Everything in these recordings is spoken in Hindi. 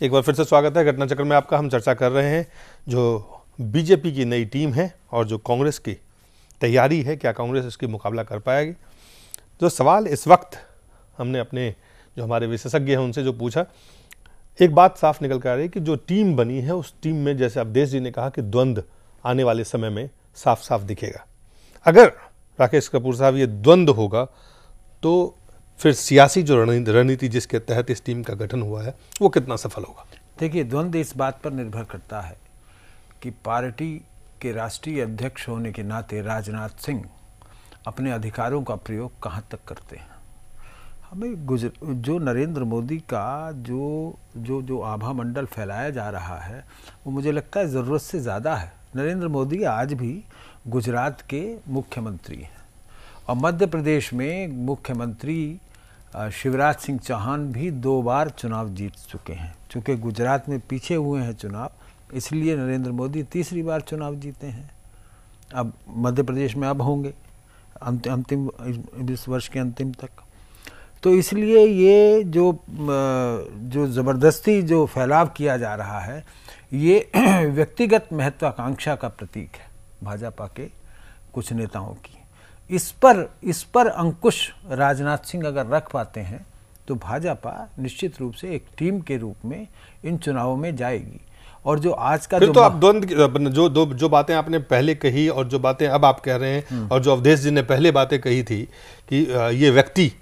एक बार फिर से स्वागत है घटना चक्र में आपका। हम चर्चा कर रहे हैं जो बीजेपी की नई टीम है और जो कांग्रेस की तैयारी है, क्या कांग्रेस इसकी मुकाबला कर पाएगी। जो सवाल इस वक्त हमने अपने जो हमारे विशेषज्ञ हैं उनसे जो पूछा, एक बात साफ निकल कर आ रही है कि जो टीम बनी है उस टीम में जैसे अवधेश जी ने कहा कि द्वंद्व आने वाले समय में साफ साफ दिखेगा। अगर राकेश कपूर साहब ये द्वंद्व होगा तो फिर सियासी जो रणनीति जिसके तहत इस टीम का गठन हुआ है वो कितना सफल होगा। देखिए, द्वंद्व इस बात पर निर्भर करता है कि पार्टी के राष्ट्रीय अध्यक्ष होने के नाते राजनाथ सिंह अपने अधिकारों का प्रयोग कहाँ तक करते हैं। हमें जो नरेंद्र मोदी का जो आभा मंडल फैलाया जा रहा है वो मुझे लगता है ज़रूरत से ज़्यादा है। नरेंद्र मोदी आज भी गुजरात के मुख्यमंत्री हैं और मध्य प्रदेश में मुख्यमंत्री शिवराज सिंह चौहान भी 2 बार चुनाव जीत चुके हैं। चूँकि गुजरात में पीछे हुए हैं चुनाव, इसलिए नरेंद्र मोदी तीसरी बार चुनाव जीते हैं। अब मध्य प्रदेश में अब होंगे अंतिम इस वर्ष के अंतिम तक। तो इसलिए ये जो ज़बरदस्ती जो फैलाव किया जा रहा है ये व्यक्तिगत महत्वाकांक्षा का प्रतीक है भाजपा के कुछ नेताओं की। इस पर अंकुश राजनाथ सिंह अगर रख पाते हैं तो भाजपा निश्चित रूप से एक टीम के रूप में इन चुनावों में जाएगी। और जो आज का फिर तो आप द्वंद्व जो बातें आपने पहले कही और जो बातें अब आप कह रहे हैं और जो अवधेश जी ने पहले बातें कही थी कि ये व्यक्ति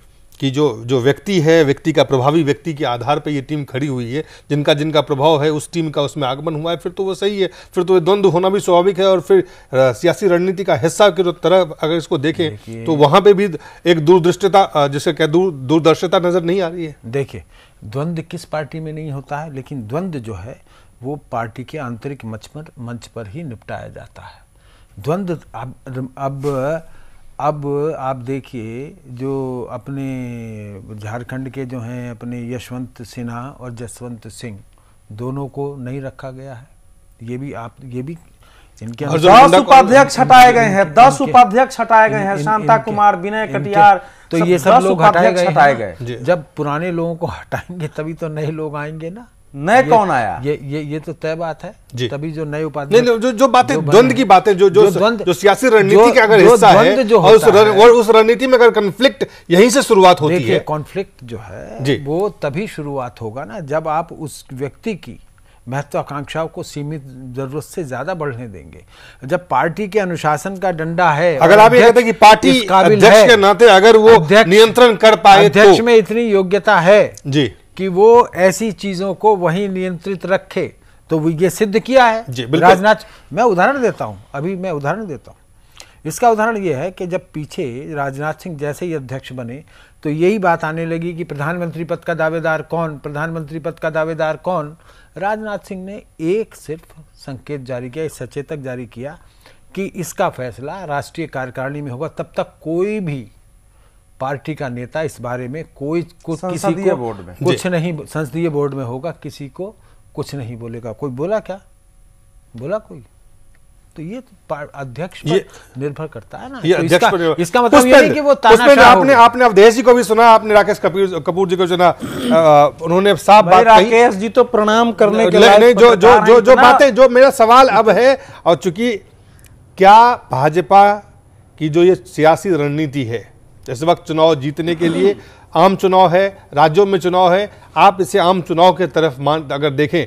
कि जो व्यक्ति है, व्यक्ति का प्रभावी व्यक्ति के आधार पर ये टीम खड़ी हुई है, जिनका प्रभाव है उस टीम का उसमें आगमन हुआ है, फिर तो वो सही है। फिर तो ये द्वंद्व होना भी स्वाभाविक है। और फिर सियासी रणनीति का हिस्सा की तरह अगर इसको देखें तो वहां पे भी एक दूरदृष्टता जिसे कह दूरदर्शिता नजर नहीं आ रही है। देखिए, द्वंद्व किस पार्टी में नहीं होता है, लेकिन द्वंद्व जो है वो पार्टी के आंतरिक मंच पर ही निपटाया जाता है। द्वंद्व अब आप देखिए, जो अपने झारखंड के जो हैं अपने यशवंत सिन्हा और जसवंत सिंह दोनों को नहीं रखा गया है। ये भी इनके 10 उपाध्यक्ष हटाए गए हैं, 10 उपाध्यक्ष हटाए गए हैं, शांता कुमार, विनय कटियार, तो ये सब लोग हटाए गए। जब पुराने लोगों को हटाएंगे तभी तो नए लोग आएंगे ना। नए कौन आया? ये तो तय बात है। तभी जो नए उपाध्यक्ष जो बातें द्वंद्व की बातें जो सियासी रणनीति का अगर हिस्सा है और उस रणनीति में अगर कॉन्फ्लिक्ट यहीं से शुरुआत होती है। कॉन्फ्लिक्ट जो है वो तभी शुरुआत होगा ना जब आप उस व्यक्ति की महत्वाकांक्षाओं को सीमित जरूरत से ज्यादा बढ़ने देंगे। जब पार्टी के अनुशासन का डंडा है, अगर आप ये कहते हैं कि पार्टी अध्यक्ष के नाते अगर वो नियंत्रण कर पाए, अध्यक्ष में इतनी योग्यता है जी कि वो ऐसी चीजों को वहीं नियंत्रित रखे, तो वो ये सिद्ध किया है राजनाथ। मैं उदाहरण देता हूं। इसका उदाहरण ये है कि जब पीछे राजनाथ सिंह जैसे ही अध्यक्ष बने तो यही बात आने लगी कि प्रधानमंत्री पद का दावेदार कौन। राजनाथ सिंह ने एक सिर्फ संकेत जारी किया, सचेतक जारी किया कि इसका फैसला राष्ट्रीय कार्यकारिणी में होगा। तब तक कोई भी पार्टी का नेता इस बारे में संसदीय बोर्ड में होगा, किसी को कुछ नहीं बोलेगा। कोई बोला क्या? बोला कोई? तो ये अध्यक्ष पर निर्भर करता है ना। तो इसका मतलब ये नहीं कि वो तानाशाह होगा। आपने अवधेश जी को भी सुना, आपने राकेश कपूर जी को सुना, उन्होंने साफ बात कही। राकेश जी तो प्रणाम करने के लिए जो बातें, जो मेरा सवाल अब है, और चूंकि क्या भाजपा की जो ये सियासी रणनीति है, इस वक्त चुनाव जीतने के लिए आम चुनाव है, राज्यों में चुनाव है, आप इसे आम चुनाव के तरफ अगर देखें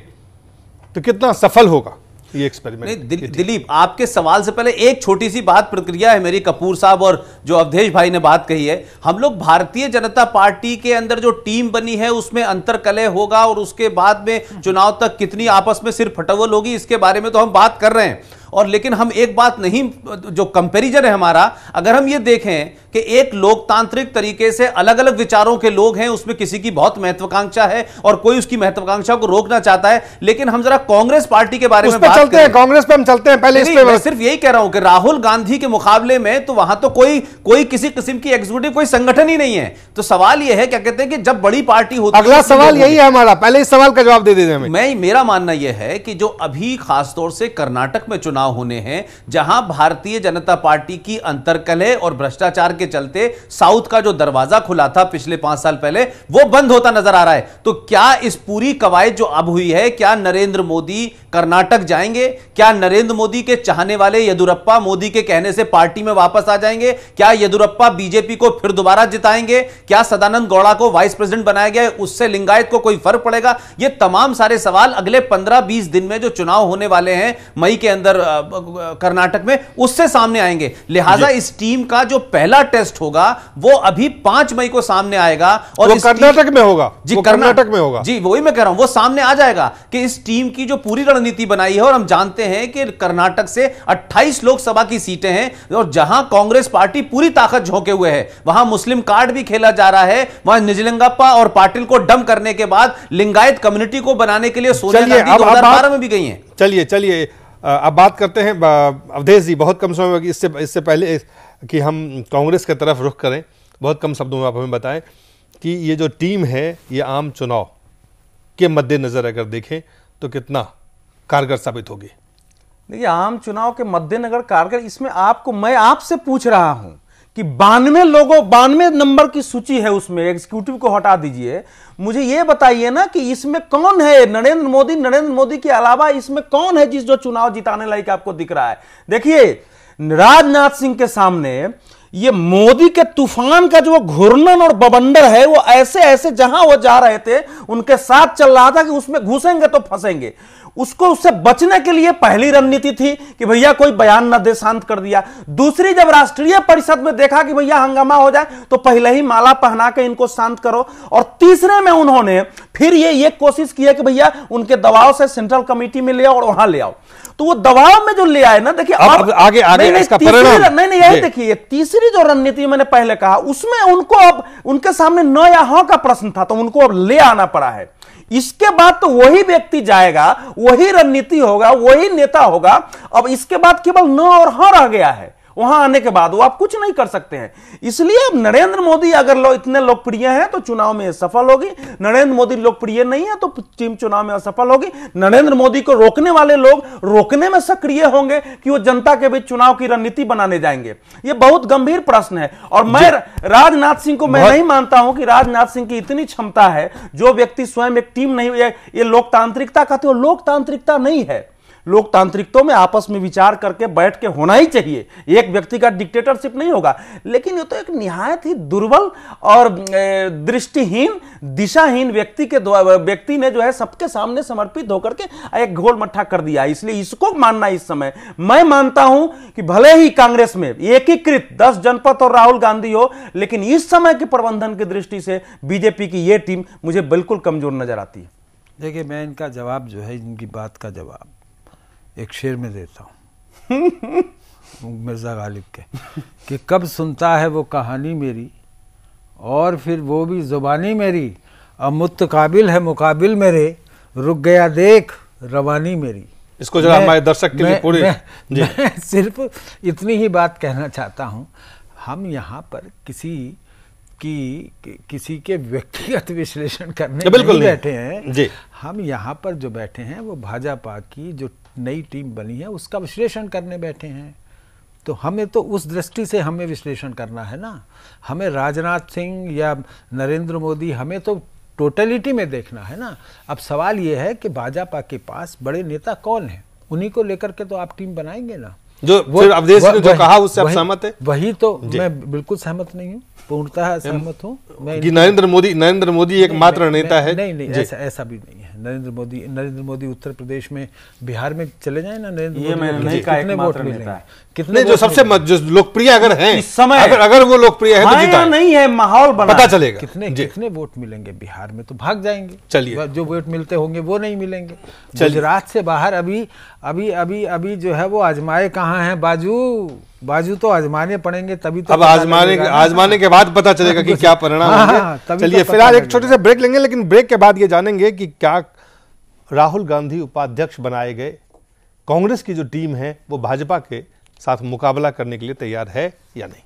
तो कितना सफल होगा ये एक्सपेरिमेंट? दिलीप, आपके सवाल से पहले एक छोटी सी बात प्रतिक्रिया है मेरी कपूर साहब और जो अवधेश भाई ने बात कही है। हम लोग भारतीय जनता पार्टी के अंदर जो टीम बनी है उसमें अंतरकलह होगा और उसके बाद में चुनाव तक कितनी आपस में सिर फटवल होगी इसके बारे में तो हम बात कर रहे हैं। और लेकिन हम एक बात नहीं, जो कंपैरिजन है हमारा, अगर हम ये देखें कि एक लोकतांत्रिक तरीके से अलग अलग विचारों के लोग हैं, उसमें किसी की बहुत महत्वाकांक्षा है और कोई उसकी महत्वाकांक्षा को रोकना चाहता है। लेकिन हम जरा कांग्रेस पार्टी के बारे में बात चलते हैं, कांग्रेस पे हम चलते हैं। पहले मैं सिर्फ यही कह रहा हूं कि राहुल गांधी के मुकाबले में तो वहां तो कोई किसी किस्म की एग्जीक्यूटिव कोई संगठन ही नहीं है। तो सवाल यह है, क्या कहते हैं कि जब बड़ी पार्टी होती है, अगला सवाल यही है हमारा, पहले इस सवाल का जवाब दे दीजिए हमें। मेरा मानना यह है कि जो अभी खासतौर से कर्नाटक में चुनाव चुनाव होने हैं, जहां भारतीय जनता पार्टी की अंतर्कलह और भ्रष्टाचार के चलते साउथ का जो दरवाजा खुला था पिछले 5 साल पहले, वो बंद होता नजर आ रहा है। तो क्या इस पूरी कवायद जो अब हुई है, क्या नरेंद्र मोदी कर्नाटक जाएंगे? क्या नरेंद्र मोदी के चाहने वाले येदुरप्पा मोदी के कहने से पार्टी में वापस आ जाएंगे? क्या येदुरप्पा बीजेपी को फिर दोबारा जिताएंगे? क्या सदानंद गौड़ा को वाइस प्रेसिडेंट बनाया गया है, उससे लिंगायत को कोई फर्क पड़ेगा? ये तमाम सारे सवाल अगले 15-20 दिन में जो चुनाव होने वाले हैं मई के अंदर कर्नाटक में, उससे सामने आएंगे। लिहाजा इस टीम का जो पहला टेस्ट होगा वो अभी 5 मई को सामने आएगा और कर्नाटक में होगा। जी, कर्नाटक में होगा। जी, वही मैं कह रहा हूं, वो सामने आ जाएगा कि इस टीम की जो पूरी रणनीति बनाई है। और हम जानते हैं कि कर्नाटक से 28 लोकसभा की सीटें हैं और जहां कांग्रेस पार्टी पूरी ताकत झोंके हुए है, वहां मुस्लिम कार्ड भी खेला जा रहा है। वहां निजलिंगप्पा और पाटिल को डंप करने के बाद लिंगायत कम्युनिटी को बनाने के लिए सोनिया गांधी 2012 में भी गई हैं। चलिए अब बात करते हैं अवधेश जी। बहुत कम समय में, इससे पहले कि हम कांग्रेस की तरफ रुख करें, बहुत कम शब्दों में आप हमें बताएं कि ये जो टीम है ये आम चुनाव के मद्देनजर अगर देखें तो कितना कारगर साबित होगी? देखिए, आम चुनाव के मद्देनजर कारगर, इसमें मैं आपसे पूछ रहा हूं कि 92 नंबर की सूची है, उसमें एग्जीक्यूटिव को हटा दीजिए, मुझे यह बताइए ना कि इसमें कौन है नरेंद्र मोदी के अलावा इसमें कौन है जिस जो चुनाव जिताने लायक आपको दिख रहा है? देखिए, राजनाथ सिंह के सामने ये मोदी के तूफान का जो घूर्णन और बवंडर है, वो ऐसे जहां वो जा रहे थे उनके साथ चल रहा था कि उसमें घुसेंगे तो फंसेंगे। उससे बचने के लिए पहली रणनीति थी कि भैया कोई बयान न दे, शांत कर दिया। दूसरी, जब राष्ट्रीय परिषद में देखा कि भैया हंगामा हो जाए तो पहले ही माला पहना के इनको शांत करो। और तीसरे में उन्होंने फिर ये कोशिश की है कि भैया उनके दबाव से सेंट्रल कमेटी में ले आओ और वहां ले आओ। तो वो दबाव में जो ले आए ना, देखिए अब आगे इसका परिणाम नहीं, यही देखिए, तीसरी जो रणनीति मैंने पहले कहा, उसमें उनको अब उनके सामने न या हाँ का प्रश्न था, तो उनको अब ले आना पड़ा है। इसके बाद तो वही व्यक्ति जाएगा, वही रणनीति होगा, वही नेता होगा। अब इसके बाद केवल न और हाँ रह गया है। वहां आने के बाद वो आप कुछ नहीं कर सकते हैं। इसलिए अब नरेंद्र मोदी अगर इतने लोकप्रिय हैं तो चुनाव में सफल होगी, नरेंद्र मोदी लोकप्रिय नहीं है तो टीम चुनाव में असफल होगी। नरेंद्र मोदी को रोकने वाले लोग रोकने में सक्रिय होंगे कि वो जनता के बीच चुनाव की रणनीति बनाने जाएंगे। ये बहुत गंभीर प्रश्न है। और मैं राजनाथ सिंह को मैं नहीं मानता हूं कि राजनाथ सिंह की इतनी क्षमता है। जो व्यक्ति स्वयं एक टीम नहीं, ये लोकतांत्रिकता कहते हो, लोकतांत्रिकता नहीं है। लोकतांत्रिकता में आपस में विचार करके बैठ के होना ही चाहिए। एक व्यक्ति का डिक्टेटरशिप नहीं होगा। लेकिन ये तो एक निहायत ही दुर्बल और दृष्टिहीन, दिशाहीन व्यक्ति ने जो है सबके सामने समर्पित होकर के एक घोल मट्ठा कर दिया। इसलिए इसको मानना इस समय, मैं मानता हूं कि भले ही कांग्रेस में एकीकृत 10 जनपद और राहुल गांधी हो, लेकिन इस समय के प्रबंधन की दृष्टि से बीजेपी की यह टीम मुझे बिल्कुल कमजोर नजर आती है। देखिए, मैं इनका जवाब जो है, इनकी बात का जवाब एक शेर में देता हूँ मिर्जा गालिब के, कि कब सुनता है वो कहानी मेरी और फिर वो भी जुबानी मेरी, अब मुत्काबिल है मुकाबिल मेरे, रुक गया देख रवानी मेरी। इसको जरा हमारे दर्शक के लिए पूरे मैं सिर्फ इतनी ही बात कहना चाहता हूँ। हम यहाँ पर किसी के व्यक्तिगत विश्लेषण करने नहीं बैठे हैं जी। हम यहाँ पर जो बैठे हैं वो भाजपा की जो नई टीम बनी है उसका विश्लेषण करने बैठे हैं। तो हमें तो उस दृष्टि से हमें विश्लेषण करना है ना। हमें राजनाथ सिंह या नरेंद्र मोदी, हमें तो टोटलिटी में देखना है ना। अब सवाल ये है कि भाजपा के पास बड़े नेता कौन है, उन्हीं को लेकर के तो आप टीम बनाएंगे ना। जो फिर अवधेश ने जो कहा उससे आप सहमत है? वही तो मैं बिल्कुल सहमत नहीं हूँ, पूर्णतः सहमत हूँ मैं कि नरेंद्र मोदी एक मात्र नेता है। नहीं, ऐसा भी नहीं है। नरेंद्र मोदी उत्तर प्रदेश में, बिहार में चले जाए ना, नरेंद्र मोदी कितने वोट मिलेंगे? कितने जो सबसे जो लोकप्रिय अगर हैं इस समय, अगर वो लोकप्रिय है तो जीता नहीं है, माहौल बना, पता चलेगा कितने वोट मिलेंगे। बिहार में तो भाग जाएंगे, चलिए जो वोट मिलते होंगे वो नहीं मिलेंगे। गुजरात से बाहर अभी जो है वो आजमाए कहाँ है बाजू तो आजमाने पड़ेंगे, तभी तो अब आजमाने के बाद पता चलेगा कि क्या परिणाम होंगे। चलिए फिलहाल एक छोटे से ब्रेक लेंगे, लेकिन ब्रेक के बाद ये जानेंगे कि क्या राहुल गांधी उपाध्यक्ष बनाए गए कांग्रेस की जो टीम है वो भाजपा के साथ मुकाबला करने के लिए तैयार है या नहीं।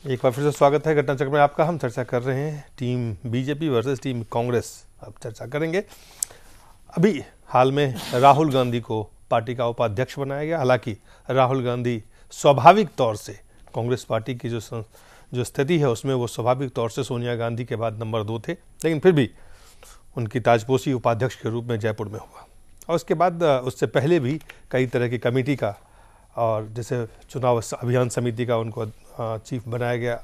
एक बार फिर से स्वागत है घटना चक्र में आपका। हम चर्चा कर रहे हैं team BJP versus team Congress. अब चर्चा करेंगे। अभी हाल में राहुल गांधी को पार्टी का उपाध्यक्ष बनाया गया। हालांकि राहुल गांधी स्वाभाविक तौर से कांग्रेस पार्टी की जो स्थिति है उसमें वो स्वाभाविक तौर से सोनिया गांधी के बाद नंबर 2 थे, लेकिन फिर भी उनकी ताजपोशी उपाध्यक्ष के रूप में जयपुर में हुआ। और उसके बाद उससे पहले भी कई तरह की कमेटी का और जैसे चुनाव अभियान समिति का उनको चीफ बनाया गया।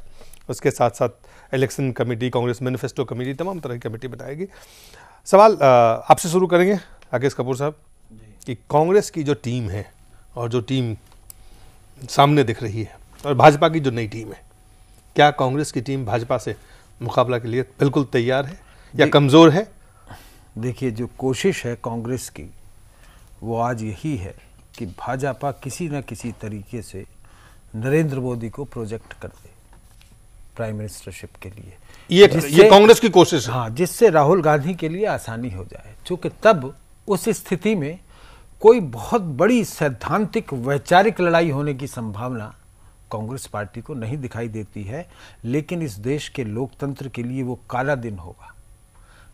उसके साथ साथ election committee, Congress manifesto committee, तमाम तरह की कमेटी बनाएगी। सवाल आपसे शुरू करेंगे राकेश कपूर साहब कि कांग्रेस की जो टीम है और जो टीम सामने दिख रही है और भाजपा की जो नई टीम है, क्या कांग्रेस की टीम भाजपा से मुकाबला के लिए बिल्कुल तैयार है या कमज़ोर है? देखिए, जो कोशिश है कांग्रेस की वो आज यही है कि भाजपा किसी न किसी तरीके से नरेंद्र मोदी को प्रोजेक्ट कर दे प्राइम मिनिस्टरशिप के लिए। ये कांग्रेस की कोशिश है। हाँ, जिससे राहुल गांधी के लिए आसानी हो जाए, क्योंकि तब उस स्थिति में कोई बहुत बड़ी सैद्धांतिक वैचारिक लड़ाई होने की संभावना कांग्रेस पार्टी को नहीं दिखाई देती है। लेकिन इस देश के लोकतंत्र के लिए वो काला दिन होगा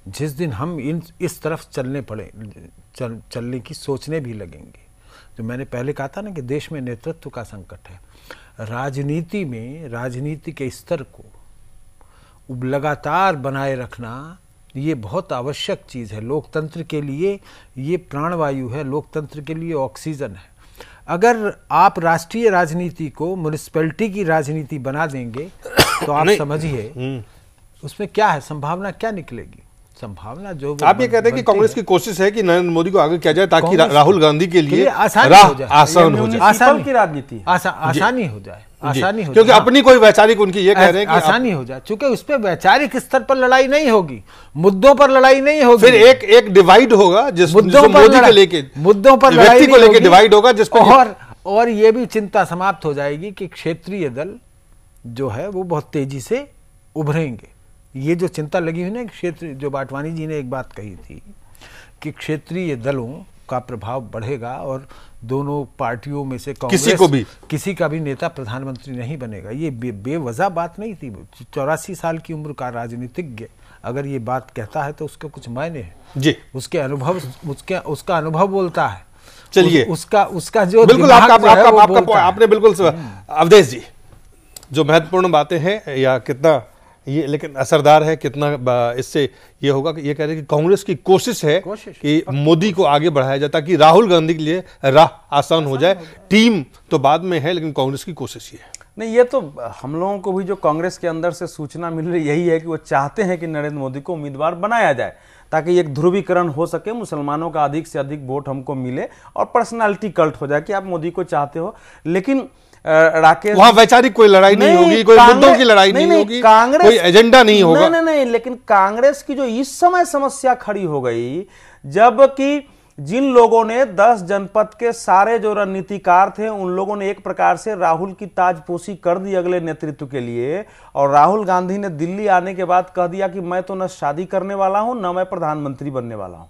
जिस दिन हम इस तरफ चलने की सोचने भी लगेंगे। जो मैंने पहले कहा था ना कि देश में नेतृत्व का संकट है। राजनीति में राजनीति के स्तर को लगातार बनाए रखना ये बहुत आवश्यक चीज़ है। लोकतंत्र के लिए ये प्राणवायु है, लोकतंत्र के लिए ऑक्सीजन है। अगर आप राष्ट्रीय राजनीति को म्युनिसिपैलिटी की राजनीति बना देंगे तो आप समझिए उसमें क्या है, संभावना क्या निकलेगी। संभावना जो आप ये कहते हैं कि कांग्रेस की कोशिश है कि नरेंद्र मोदी को आगे किया जाए ताकि राहुल गांधी के लिए आसान हो जाए, आसान की राजनीति आसानी हो जाए, आसानी हो क्योंकि अपनी कोई वैचारिक उनकी ये कह रहे हैं कि आसानी हो जाए, क्योंकि उस पर वैचारिक स्तर पर लड़ाई नहीं होगी, मुद्दों पर लड़ाई नहीं होगी। फिर एक डिवाइड होगा जिस मोदी को लेके, मुद्दों पर व्यक्ति को लेके डिवाइड होगा जिस पर और ये भी चिंता समाप्त हो जाएगी कि क्षेत्रीय दल जो है वो बहुत तेजी से उभरेंगे। ये जो चिंता लगी हुई ना, क्षेत्र जो बाटवानी जी ने एक बात कही थी कि क्षेत्रीय दलों का प्रभाव बढ़ेगा और दोनों पार्टियों में से कांग्रेस किसी का भी नेता प्रधानमंत्री नहीं बनेगा। ये बेवजह बात नहीं थी। 84 साल की उम्र का राजनीतिज्ञ अगर ये बात कहता है तो उसके कुछ मायने हैं जी। उसके अनुभव उसका अनुभव बोलता है। चलिए उसका जो बिल्कुल आपने बिल्कुल अवधेश जी जो महत्वपूर्ण बातें हैं या कितना ये लेकिन असरदार है, कितना इससे ये होगा कि ये कह रहे हैं कि कांग्रेस की कोशिश है कि मोदी को आगे बढ़ाया जाए ताकि राहुल गांधी के लिए राह आसान हो जाए। टीम तो बाद में है लेकिन कांग्रेस की कोशिश ये है। नहीं, ये तो हम लोगों को भी जो कांग्रेस के अंदर से सूचना मिल रही यही है कि वो चाहते हैं कि नरेंद्र मोदी को उम्मीदवार बनाया जाए ताकि एक ध्रुवीकरण हो सके, मुसलमानों का अधिक से अधिक वोट हमको मिले और पर्सनालिटी कल्ट हो जाए कि आप मोदी को चाहते हो। लेकिन राकेश, वहां वैचारिक कोई लड़ाई नहीं होगी, कोई मुद्दों की लड़ाई नहीं होगी, कांग्रेस कोई एजेंडा नहीं होगा। नहीं, लेकिन कांग्रेस की जो इस समय समस्या खड़ी हो गई, जबकि जिन लोगों ने 10 जनपद के सारे जो रणनीतिकार थे उन लोगों ने एक प्रकार से राहुल की ताजपोशी कर दी अगले नेतृत्व के लिए, और राहुल गांधी ने दिल्ली आने के बाद कह दिया कि मैं तो न शादी करने वाला हूं न मैं प्रधानमंत्री बनने वाला हूं,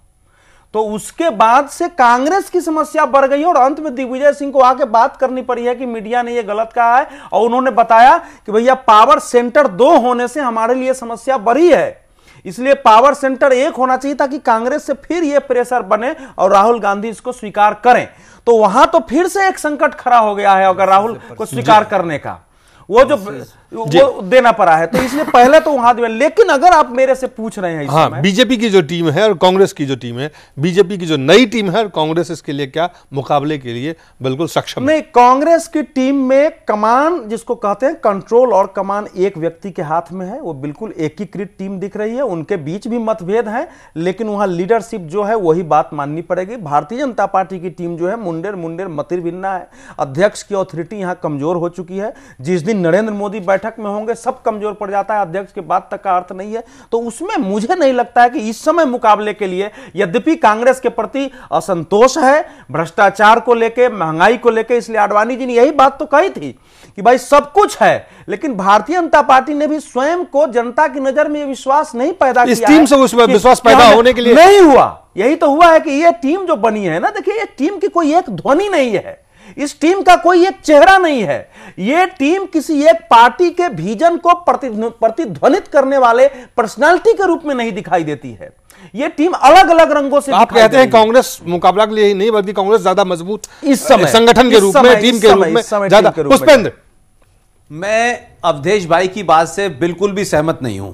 तो उसके बाद से कांग्रेस की समस्या बढ़ गई और अंत में दिग्विजय सिंह को आके बात करनी पड़ी है कि मीडिया ने ये गलत कहा है और उन्होंने बताया कि भैया पावर सेंटर 2 होने से हमारे लिए समस्या बढ़ी है, इसलिए पावर सेंटर 1 होना चाहिए ताकि कांग्रेस से फिर ये प्रेशर बने और राहुल गांधी इसको स्वीकार करें। तो वहां तो फिर से एक संकट खड़ा हो गया है अगर राहुल को स्वीकार करने का वो देना पड़ा है, तो इसलिए पहले तो वहां दिया। लेकिन अगर आप मेरे से पूछ रहे हैं हाँ, बीजेपी की जो टीम है और कांग्रेस की जो टीम है, बीजेपी की जो नई टीम है और कांग्रेस इसके लिए क्या मुकाबले के लिए बिल्कुल सक्षम नहीं। कांग्रेस की टीम में कमान जिसको कहते हैं कंट्रोल और कमान एक व्यक्ति के हाथ में है, वो बिल्कुल एकीकृत टीम दिख रही है। उनके बीच भी मतभेद है लेकिन वहां लीडरशिप जो है वही बात माननी पड़ेगी। भारतीय जनता पार्टी की टीम जो है मुंडेर मतिर भिन्ना है। अध्यक्ष की ऑथोरिटी यहां कमजोर हो चुकी है। जिस दिन नरेंद्र मोदी बैठक में होंगे सब कमजोर पड़ जाता है, अध्यक्ष के बात तक का अर्थ नहीं है। तो उसमें मुझे नहीं लगता है कि इस समय मुकाबले के लिए, यद्यपि कांग्रेस के प्रति असंतोष है भ्रष्टाचार को लेकर, महंगाई को लेकर, इसलिए आडवाणी जी ने यही बात तो कही थी कि भाई सब कुछ है, लेकिन भारतीय जनता पार्टी ने भी स्वयं को जनता की नजर में विश्वास नहीं पैदा किया। इस टीम से विश्वास पैदा होने के लिए नहीं हुआ। यही तो हुआ है कि यह टीम जो बनी है ना, देखिए ये टीम की कोई एक ध्वनि नहीं है, इस टीम का कोई एक चेहरा नहीं है। यह टीम किसी एक पार्टी के विजन को प्रतिध्वनित करने वाले पर्सनालिटी के रूप में नहीं दिखाई देती है। ये टीम अलग अलग रंगों से आप कहते हैं कांग्रेस मुकाबला के लिए ही नहीं बल्कि कांग्रेस ज्यादा मजबूत इस समय संगठन के रूप में, टीम के रूप में ज्यादा। पुष्पेंद्र, मैं अवधेश भाई की बात से बिल्कुल भी सहमत नहीं हूं।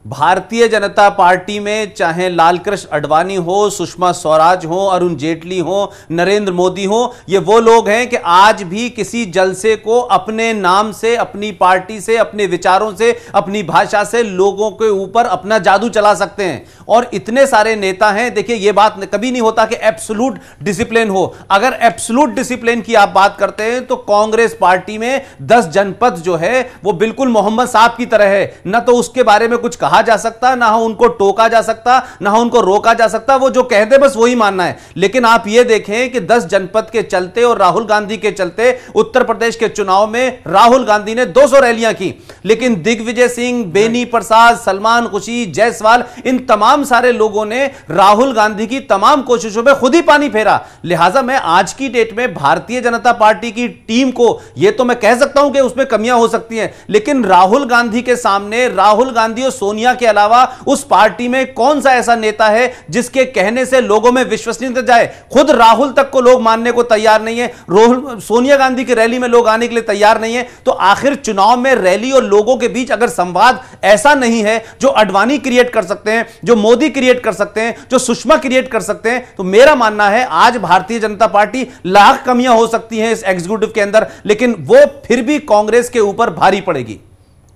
भारतीय जनता पार्टी में चाहे लालकृष्ण आडवाणी हो, सुषमा स्वराज हो, अरुण जेटली हो, नरेंद्र मोदी हो, ये वो लोग हैं कि आज भी किसी जलसे को अपने नाम से, अपनी पार्टी से, अपने विचारों से, अपनी भाषा से लोगों के ऊपर अपना जादू चला सकते हैं। और इतने सारे नेता हैं। देखिए, ये बात कभी नहीं होता कि एब्सोल्यूट डिसिप्लिन हो। अगर एब्सोल्यूट डिसिप्लिन की आप बात करते हैं तो कांग्रेस पार्टी में 10 जनपद जो है वो बिल्कुल मोहम्मद साहब की तरह है। ना तो उसके बारे में कुछ कहा जा सकता, ना उनको टोका जा सकता, ना उनको रोका जा सकता। वो जो कहते बस वही मानना है। लेकिन आप ये देखें कि 10 जनपद के चलते और राहुल गांधी के चलते उत्तर प्रदेश के चुनाव में राहुल गांधी ने 200 रैलियां की, लेकिन दिग्विजय सिंह, बेनी प्रसाद, सलमान खुशी, जायसवाल, इन तमाम सारे लोगों ने राहुल गांधी की तमाम कोशिशों में खुद ही पानी फेरा। लिहाजा मैं आज की डेट में भारतीय जनता पार्टी की टीम को, यह तो मैं कह सकता हूं कि उसमें कमियां हो सकती हैं, लेकिन राहुल गांधी के सामने, राहुल गांधी और सोनिया के अलावा उस पार्टी में कौन सा ऐसा नेता है जिसके कहने से लोगों में विश्वसनीयता जाए? खुद राहुल तक को लोग मानने को तैयार नहीं है। सोनिया गांधी की रैली में लोग आने के लिए तैयार नहीं है। तो आखिर चुनाव में रैली और लोगों के बीच अगर संवाद ऐसा नहीं है जो आडवाणी क्रिएट कर सकते हैं, जो मोदी क्रिएट कर सकते हैं, जो सुषमा क्रिएट कर सकते हैं, तो मेरा मानना है आज भारतीय जनता पार्टी लाख कमियां हो सकती हैं इस एग्जीक्यूटिव के अंदर, लेकिन वो फिर भी कांग्रेस के ऊपर भारी पड़ेगी।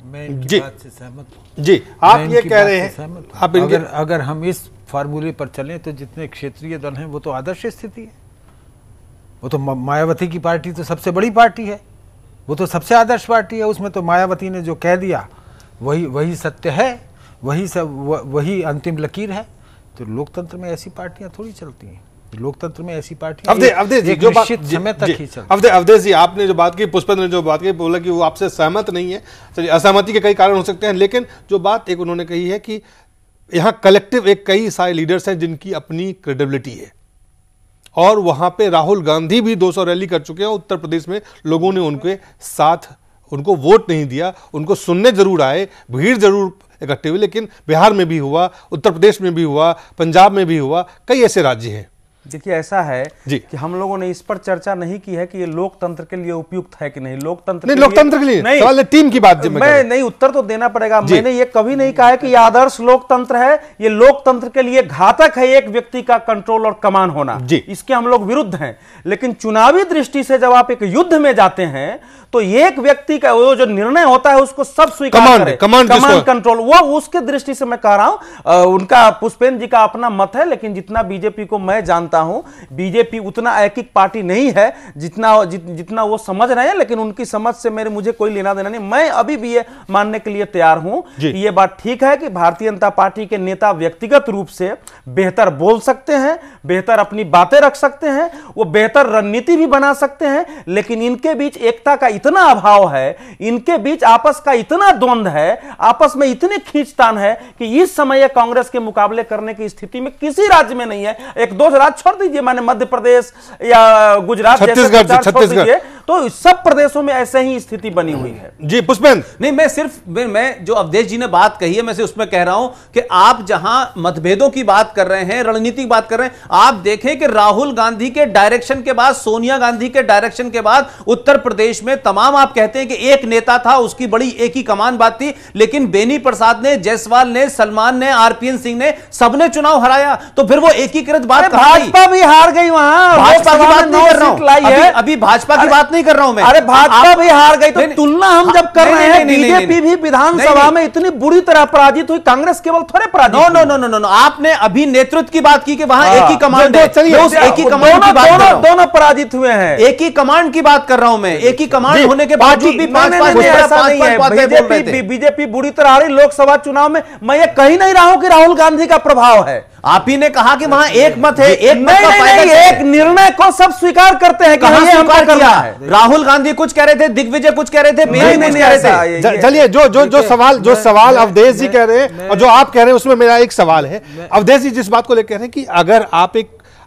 मैं इनकी बात से सहमत हूं। जी, आप ये कह रहे हैं, आप अगर हम इस फार्मूले पर चलें तो जितने क्षेत्रीय दल हैं वो तो आदर्श स्थिति है। वो तो मायावती की पार्टी तो सबसे बड़ी पार्टी है, वो तो सबसे आदर्श पार्टी है। उसमें तो मायावती ने जो कह दिया वही सत्य है, वही अंतिम लकीर है। तो लोकतंत्र में ऐसी पार्टियां थोड़ी चलती हैं। लोकतंत्र में ऐसी पार्टियां निश्चित समय तक ही चलती। अवधेश जी, आपने जो बात की, पुष्पेंद्र ने जो बात की, बोला कि वो आपसे सहमत नहीं है। चलिए, असहमति के कई कारण हो सकते हैं, लेकिन जो बात एक उन्होंने कही है कि यहाँ कलेक्टिव एक कई सारे लीडर्स हैं जिनकी अपनी क्रेडिबिलिटी है, और वहां पे राहुल गांधी भी 200 रैली कर चुके हैं। उत्तर प्रदेश में लोगों ने उनके साथ, उनको वोट नहीं दिया, उनको सुनने जरूर आए, भीड़ जरूर इकट्ठी हुई, लेकिन बिहार में भी हुआ, उत्तर प्रदेश में भी हुआ, पंजाब में भी हुआ, कई ऐसे राज्य हैं। देखिए, ऐसा है कि हम लोगों ने इस पर चर्चा नहीं की है कि ये लोकतंत्र के लिए उपयुक्त है कि नहीं। लोकतंत्र नहीं, लोकतंत्र के लिए नहीं, सवाल टीम की बात मैं नहीं, उत्तर तो देना पड़ेगा। मैंने ये कभी नहीं कहा है कि ये आदर्श लोकतंत्र है। ये लोकतंत्र के लिए घातक है एक व्यक्ति का कंट्रोल और कमान होना, इसके हम लोग विरुद्ध हैं। लेकिन चुनावी दृष्टि से जब आप एक युद्ध में जाते हैं तो एक व्यक्ति का वो जो निर्णय होता है उसको सब स्वीकार करें, कमांड कंट्रोल, वो उसके दृष्टि से मैं कह रहा हूं। उनका, पुष्पेंद्र जी का अपना मत है, लेकिन जितना बीजेपी को मैं जानता हूं, बीजेपी उतना ऐकिक पार्टी नहीं है जितना वो समझ रहे हैं। लेकिन उनकी समझ से मुझे कोई लेना देना नहीं। मैं अभी भी ये मानने के लिए तैयार हूं कि ये बात ठीक है कि भारतीय जनता पार्टी के नेता व्यक्तिगत रूप से बेहतर बोल सकते हैं, बेहतर अपनी बातें रख सकते हैं, वो बेहतर रणनीति भी बना सकते हैं, लेकिन इनके बीच एकता का इतना अभाव है, इनके बीच आपस का इतना द्वंद्व है, आपस में इतनी खींचतान है कि इस समय कांग्रेस के मुकाबले करने की स्थिति में किसी राज्य में नहीं है। एक दो राज्य छोड़ दीजिए, माने मध्य प्रदेश या गुजरात, छत्तीसगढ़, तो सब प्रदेशों में ऐसे ही स्थिति बनी हुई है। जी पुष्पेंद्र, नहीं, मैं जो अवधेश जी ने बात कही है, मैं उसमें कह रहा हूं कि आप जहां मतभेदों की बात कर रहे हैं, रणनीति की बात कर रहे हैं, आप देखें कि राहुल गांधी के डायरेक्शन के बाद, सोनिया गांधी के डायरेक्शन के बाद उत्तर प्रदेश में तमाम, आप कहते हैं कि एक नेता था, उसकी बड़ी एक ही कमान बात थी, लेकिन बेनी प्रसाद ने, जायसवाल ने, सलमान ने, आरपीएन सिंह ने, सबने चुनाव हराया। तो फिर वो एकीकृत बात, भाजपा भी हार गई वहां, भाजपा की बात नहीं कर रहा हूं, अभी भाजपा की बात नहीं कर रहा हूं मैं। अरे भाजपा भी हार गई, तो तुलना हम जब कर रहे हैं, बीजेपी भी विधानसभा में इतनी बुरी तरह पराजित हुई, कांग्रेस केवल थोड़े पराजित। नो, आपने अभी नेतृत्व की बात की कि वहां एक ही कमांड है, एक ही कमांड की बात, दोनों पराजित हुए हैं। एक ही कमांड की बात कर रहा हूं मैं, एक ही कमांड होने के बावजूद भी बीजेपी बुरी तरह हारी लोकसभा चुनाव में। मैं ये कही नहीं रहा हूं कि राहुल गांधी का प्रभाव है। आप ही ने कहा कि वहां एक मत है, एक मत का फायदा, एक निर्णय को सब स्वीकार करते हैं। कहां स्वीकार किया? राहुल गांधी कुछ कह रहे थे, दिग्विजय कुछ कह रहे थे, बेनी कुछ कह रहे थे। चलिए, जो सवाल अवधेश जी कह रहे हैं और जो आप कह रहे हैं, उसमें मेरा एक सवाल है। अवधेश जी जिस बात को लेकर कह रहे हैं कि अगर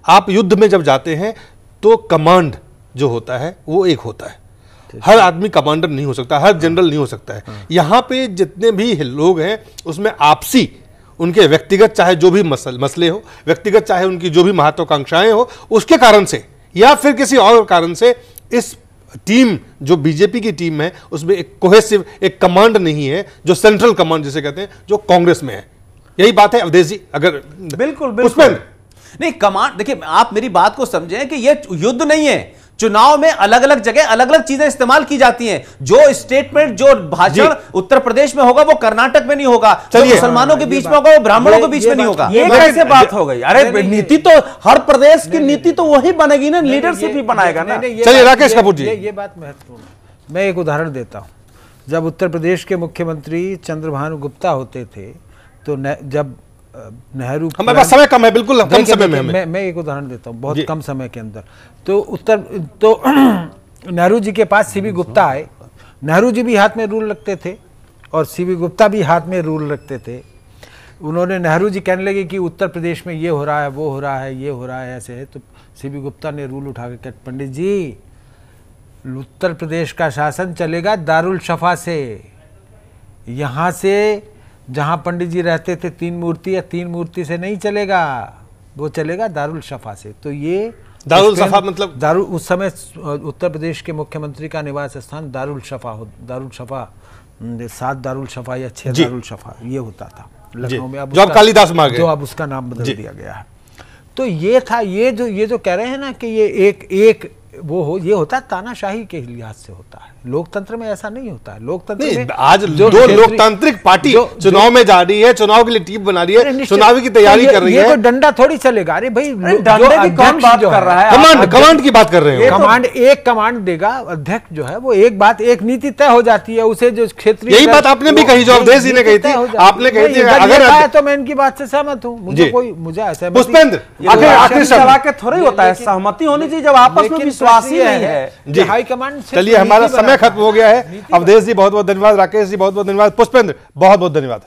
आप युद्ध में जब जाते हैं तो कमांड जो होता है वो एक होता है। हर आदमी कमांडर नहीं हो सकता, हर जनरल नहीं हो सकता है। यहाँ पे जितने भी लोग हैं उसमें आपसी उनके व्यक्तिगत चाहे जो भी मसले हो, व्यक्तिगत चाहे उनकी जो भी महत्वाकांक्षाएं हो, उसके कारण से या फिर किसी और कारण से इस टीम जो बीजेपी की टीम है उसमें एक कोहेसिव एक कमांड नहीं है, जो सेंट्रल कमांड जिसे कहते हैं, जो कांग्रेस में है। यही बात है अवधेश जी। अगर बिल्कुल बिल्कुल नहीं कमांड, देखिए आप मेरी बात को समझें कि यह युद्ध नहीं है। चुनाव में अलग अलग जगह अलग अलग चीजें इस्तेमाल की जाती हैं। जो स्टेटमेंट जो भाषण उत्तर प्रदेश में होगा वो कर्नाटक में नहीं होगा, जो मुसलमानों के बीच में होगा वो ब्राह्मणों के बीच में नहीं होगा। ये कैसे बात हो गई? अरे नीति तो हर प्रदेश की नीति तो वही बनेगी ना, लीडरशिप ही बनाएगा ना। चलिए राकेश कपूर जी, ये बात महत्वपूर्ण है। मैं एक उदाहरण देता हूं। जब उत्तर प्रदेश के मुख्यमंत्री चंद्रभानु गुप्ता होते थे तो जब नेहरू, हमारे पास समय कम है, बिल्कुल कम समय में मैं एक उदाहरण देता हूँ, बहुत कम समय के अंदर। तो नेहरू जी के पास सीबी गुप्ता आए। नेहरू जी भी हाथ में रूल रखते थे और सीबी गुप्ता भी हाथ में रूल रखते थे। उन्होंने, नेहरू जी कहने लगे कि उत्तर प्रदेश में ये हो रहा है, वो हो रहा है, ये हो रहा है, ऐसे है। तो सीबी गुप्ता ने रूल उठा के, पंडित जी उत्तर प्रदेश का शासन चलेगा दारुल शफा से। यहाँ से जहां पंडित जी रहते थे 3 मूर्ति या 3 मूर्ति से नहीं चलेगा, वो चलेगा दारुल शफा से। तो ये दारुल शफा मतलब दारुल, उस समय उत्तर प्रदेश के मुख्यमंत्री का निवास स्थान दारुल शफा 7 दारुल शफा या 6 दारुल शफा ये होता था लखनऊ में। अब जो कालिदास मार्ग, जो अब उसका नाम बदल दिया गया है। तो ये था, ये जो कह रहे हैं ना कि ये एक वो हो, ये होता है तानाशाही के लिहाज से होता है। लोकतंत्र में ऐसा नहीं होता है। लोकतंत्र में आज दो लोकतांत्रिक पार्टी चुनाव में जा रही है, चुनाव के लिए टीम बना रही है, चुनावी की तैयारी कर रही है। ये तो डंडा थोड़ी चलेगा। अरे भाई डंडे की कौन बात कर रहा है? कमांड की बात कर रहे हैं। कमांड एक कमांड देगा, अध्यक्ष जो है वो एक बात, एक नीति तय हो जाती है, उसे जो क्षेत्रीय, यही बात आपने भी कही, जो अवधेश जी ने कही थी, आपने कही थी। अगर तो मैं इनकी बात से सहमत हूँ। मुझे ऐसा पुष्पेंद्र थोड़ी होता है, सहमति होनी चाहिए जब आपस में विश्वास ही नहीं है। हाईकमांड। चलिए हमारा समय खत्म हो गया है। अवधेश जी बहुत बहुत धन्यवाद, राकेश जी बहुत बहुत धन्यवाद, पुष्पेंद्र बहुत बहुत धन्यवाद।